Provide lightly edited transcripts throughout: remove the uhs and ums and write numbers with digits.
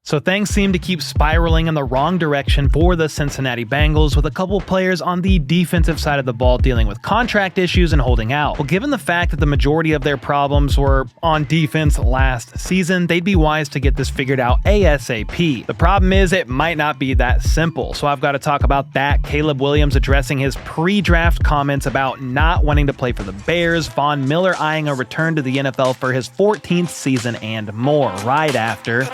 So things seem to keep spiraling in the wrong direction for the Cincinnati Bengals, with a couple players on the defensive side of the ball dealing with contract issues and holding out. Well, given the fact that the majority of their problems were on defense last season, they'd be wise to get this figured out ASAP. The problem is it might not be that simple, so I've got to talk about that. Caleb Williams addressing his pre-draft comments about not wanting to play for the Bears, Von Miller eyeing a return to the NFL for his 14th season, and more right after.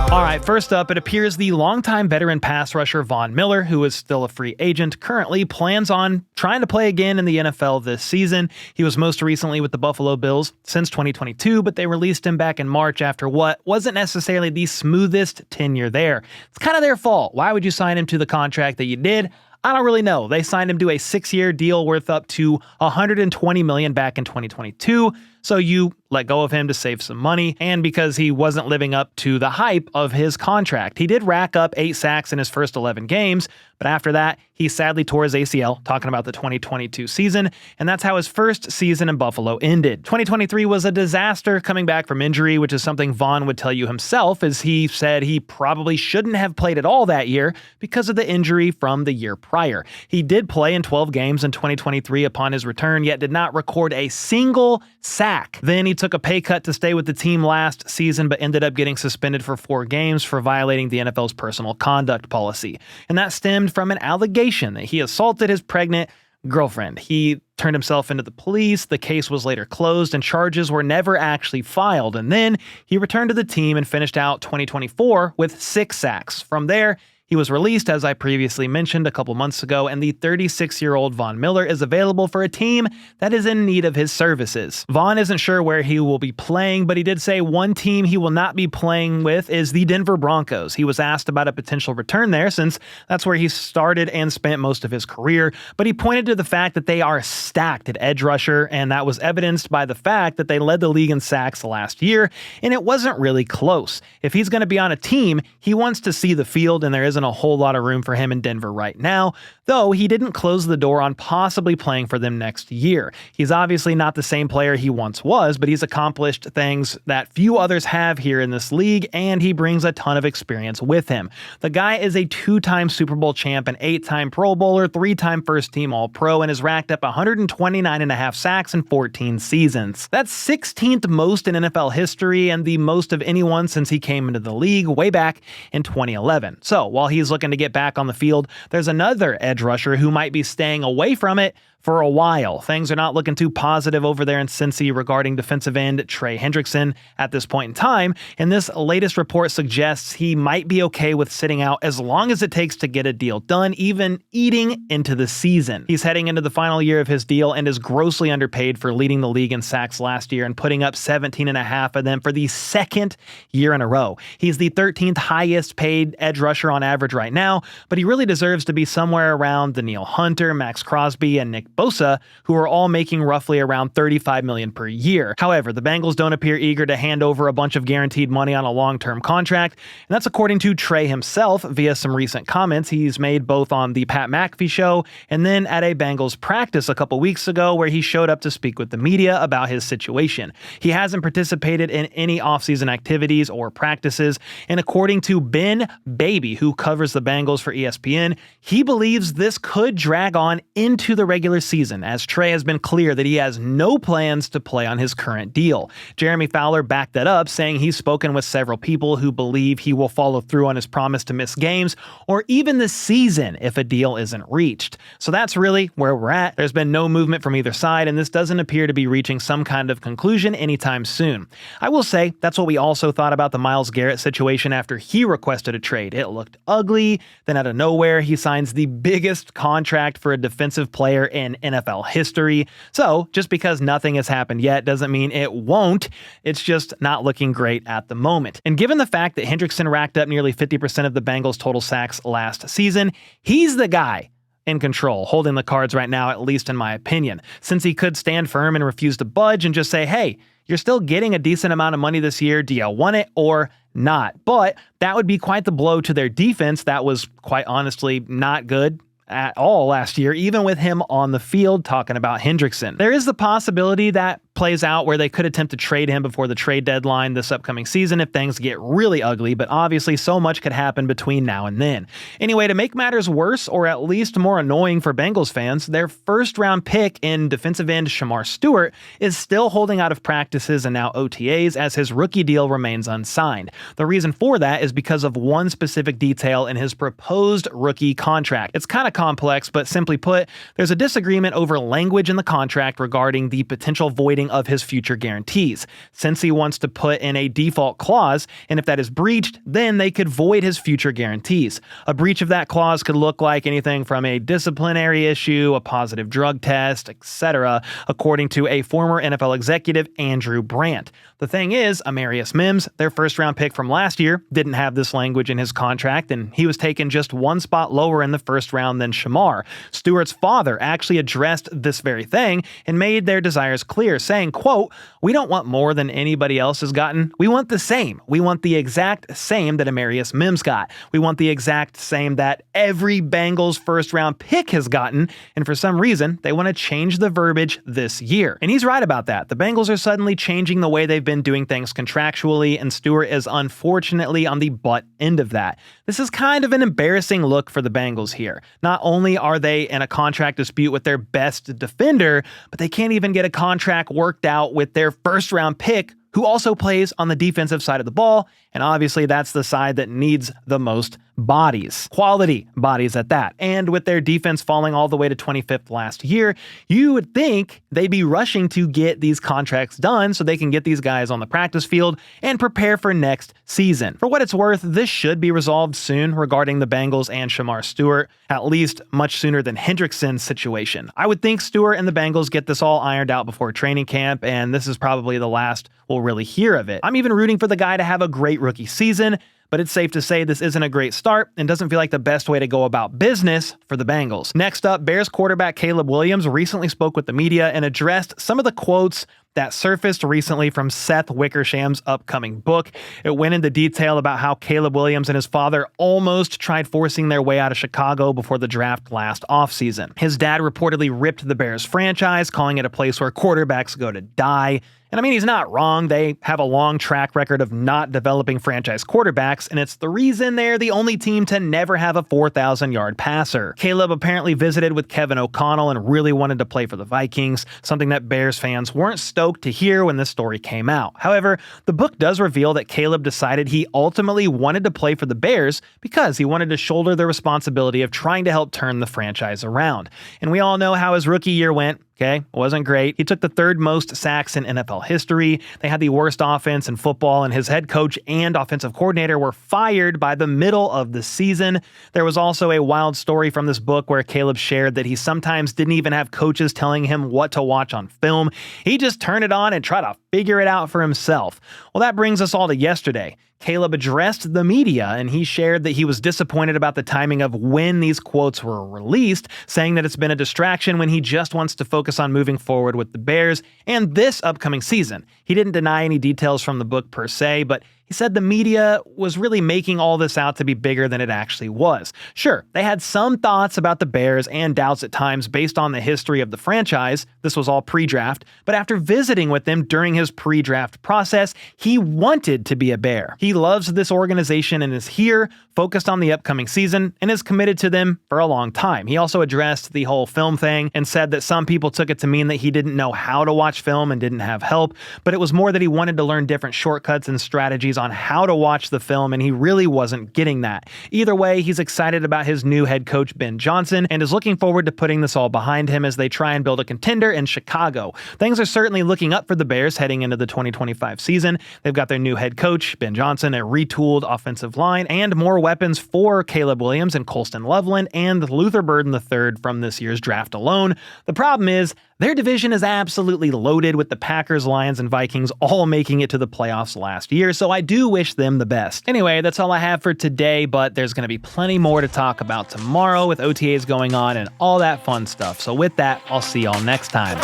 Alright, first up, it appears the longtime veteran pass rusher Von Miller, who is still a free agent, currently plans on trying to play again in the NFL this season. He was most recently with the Buffalo Bills since 2022, but they released him back in March after what wasn't necessarily the smoothest tenure there. It's kind of their fault. Why would you sign him to the contract that you did? I don't really know. They signed him to a 6-year deal worth up to $120 million back in 2022. So you let go of him to save some money, and because he wasn't living up to the hype of his contract. He did rack up 8 sacks in his first 11 games, but after that, he sadly tore his ACL, talking about the 2022 season, and that's how his first season in Buffalo ended. 2023 was a disaster coming back from injury, which is something Von would tell you himself, as he said he probably shouldn't have played at all that year because of the injury from the year prior. He did play in 12 games in 2023 upon his return, yet did not record a single sack. Then he took a pay cut to stay with the team last season, but ended up getting suspended for 4 games for violating the NFL's personal conduct policy. And that stemmed from an allegation that he assaulted his pregnant girlfriend. He turned himself into the police. The case was later closed and charges were never actually filed. And then he returned to the team and finished out 2024 with 6 sacks. From there, he was released, as I previously mentioned a couple months ago, and the 36-year-old Von Miller is available for a team that is in need of his services. Von isn't sure where he will be playing, but he did say one team he will not be playing with is the Denver Broncos. He was asked about a potential return there, since that's where he started and spent most of his career, but he pointed to the fact that they are stacked at edge rusher, and that was evidenced by the fact that they led the league in sacks last year, and it wasn't really close. If he's going to be on a team, he wants to see the field, and there isn't a whole lot of room for him in Denver right now, though he didn't close the door on possibly playing for them next year. He's obviously not the same player he once was, but he's accomplished things that few others have here in this league, and he brings a ton of experience with him. The guy is a 2-time Super Bowl champ, an 8-time Pro Bowler, 3-time first-team All-Pro, and has racked up 129.5 sacks in 14 seasons. That's 16th most in NFL history and the most of anyone since he came into the league way back in 2011. So, while he's looking to get back on the field, there's another edge rusher who might be staying away from it for a while. Things are not looking too positive over there in Cincy regarding defensive end Trey Hendrickson at this point in time, and this latest report suggests he might be okay with sitting out as long as it takes to get a deal done, even eating into the season. He's heading into the final year of his deal and is grossly underpaid for leading the league in sacks last year and putting up 17.5 of them for the 2nd year in a row. He's the 13th highest paid edge rusher on average right now, but he really deserves to be somewhere around Danielle Hunter, Max Crosby, and Nick Bosa, who are all making roughly around $35 million per year. However, the Bengals don't appear eager to hand over a bunch of guaranteed money on a long-term contract, and that's according to Trey himself via some recent comments he's made both on the Pat McAfee show and then at a Bengals practice a couple weeks ago where he showed up to speak with the media about his situation. He hasn't participated in any offseason activities or practices, and according to Ben Baby, who covers the Bengals for ESPN, he believes this could drag on into the regular season, as Trey has been clear that he has no plans to play on his current deal. Jeremy Fowler backed that up, saying he's spoken with several people who believe he will follow through on his promise to miss games or even the season if a deal isn't reached. So that's really where we're at. There's been no movement from either side, and this doesn't appear to be reaching some kind of conclusion anytime soon. I will say that's what we also thought about the Myles Garrett situation after he requested a trade. It looked ugly. Then out of nowhere, he signs the biggest contract for a defensive player in NFL history. So just because nothing has happened yet doesn't mean it won't. It's just not looking great at the moment. And given the fact that Hendrickson racked up nearly 50% of the Bengals' total sacks last season, he's the guy in control, holding the cards right now, at least in my opinion, since he could stand firm and refuse to budge and just say, hey, you're still getting a decent amount of money this year. Do you want it or not? But that would be quite the blow to their defense that was quite honestly not good at all last year, even with him on the field talking about Hendrickson. There is the possibility that plays out where they could attempt to trade him before the trade deadline this upcoming season if things get really ugly, but obviously so much could happen between now and then. Anyway, to make matters worse, or at least more annoying for Bengals fans, their first-round pick in defensive end Shemar Stewart is still holding out of practices and now OTAs as his rookie deal remains unsigned. The reason for that is because of one specific detail in his proposed rookie contract. It's kind of complex, but simply put, there's a disagreement over language in the contract regarding the potential voiding of his future guarantees. Since he wants to put in a default clause, and if that is breached, then they could void his future guarantees. A breach of that clause could look like anything from a disciplinary issue, a positive drug test, etc., according to a former NFL executive, Andrew Brandt. The thing is, Amarius Mims, their first-round pick from last year, didn't have this language in his contract, and he was taken just one spot lower in the first round than Shemar. Stewart's father actually addressed this very thing and made their desires clear, saying, quote, "We don't want more than anybody else has gotten. We want the same. We want the exact same that Amarius Mims got. We want the exact same that every Bengals first-round pick has gotten, and for some reason, they want to change the verbiage this year." And he's right about that. The Bengals are suddenly changing the way they've been doing things contractually, and Stewart is unfortunately on the butt end of that. This is kind of an embarrassing look for the Bengals here. Not only are they in a contract dispute with their best defender, but they can't even get a contract worked out with their first-round pick, who also plays on the defensive side of the ball, and obviously that's the side that needs the most bodies. Quality bodies at that. And with their defense falling all the way to 25th last year, you would think they'd be rushing to get these contracts done so they can get these guys on the practice field and prepare for next season. For what it's worth, this should be resolved soon regarding the Bengals and Shemar Stewart, at least much sooner than Hendrickson's situation. I would think Stewart and the Bengals get this all ironed out before training camp, and this is probably the last we'll really hear of it. I'm even rooting for the guy to have a great rookie season, but it's safe to say this isn't a great start and doesn't feel like the best way to go about business for the Bengals. Next up, Bears quarterback Caleb Williams recently spoke with the media and addressed some of the quotes that surfaced recently from Seth Wickersham's upcoming book. It went into detail about how Caleb Williams and his father almost tried forcing their way out of Chicago before the draft last offseason. His dad reportedly ripped the Bears franchise, calling it a place where quarterbacks go to die. And I mean, he's not wrong. They have a long track record of not developing franchise quarterbacks, and it's the reason they're the only team to never have a 4,000-yard passer. Caleb apparently visited with Kevin O'Connell and really wanted to play for the Vikings, something that Bears fans weren't stoked to hear when this story came out. However, the book does reveal that Caleb decided he ultimately wanted to play for the Bears because he wanted to shoulder the responsibility of trying to help turn the franchise around. And we all know how his rookie year went. Okay, wasn't great. He took the third most sacks in NFL history. They had the worst offense in football, and his head coach and offensive coordinator were fired by the middle of the season. There was also a wild story from this book where Caleb shared that he sometimes didn't even have coaches telling him what to watch on film. He just turned it on and tried to figure it out for himself. Well, that brings us all to yesterday. Caleb addressed the media, and he shared that he was disappointed about the timing of when these quotes were released, saying that it's been a distraction when he just wants to focus on moving forward with the Bears and this upcoming season. He didn't deny any details from the book per se, but he said the media was really making all this out to be bigger than it actually was. Sure, they had some thoughts about the Bears and doubts at times based on the history of the franchise. This was all pre-draft, but after visiting with them during his pre-draft process, he wanted to be a Bear. He loves this organization and is here, focused on the upcoming season, and is committed to them for a long time. He also addressed the whole film thing and said that some people took it to mean that he didn't know how to watch film and didn't have help, but it was more that he wanted to learn different shortcuts and strategies on how to watch the film, and he really wasn't getting that. Either way, he's excited about his new head coach, Ben Johnson, and is looking forward to putting this all behind him as they try and build a contender in Chicago. Things are certainly looking up for the Bears heading into the 2025 season. They've got their new head coach, Ben Johnson, a retooled offensive line, and more weapons for Caleb Williams and Colston Loveland and Luther Burden III from this year's draft alone. The problem is, their division is absolutely loaded with the Packers, Lions, and Vikings all making it to the playoffs last year, so I do wish them the best. Anyway, that's all I have for today, but there's going to be plenty more to talk about tomorrow with OTAs going on and all that fun stuff. So with that, I'll see y'all next time.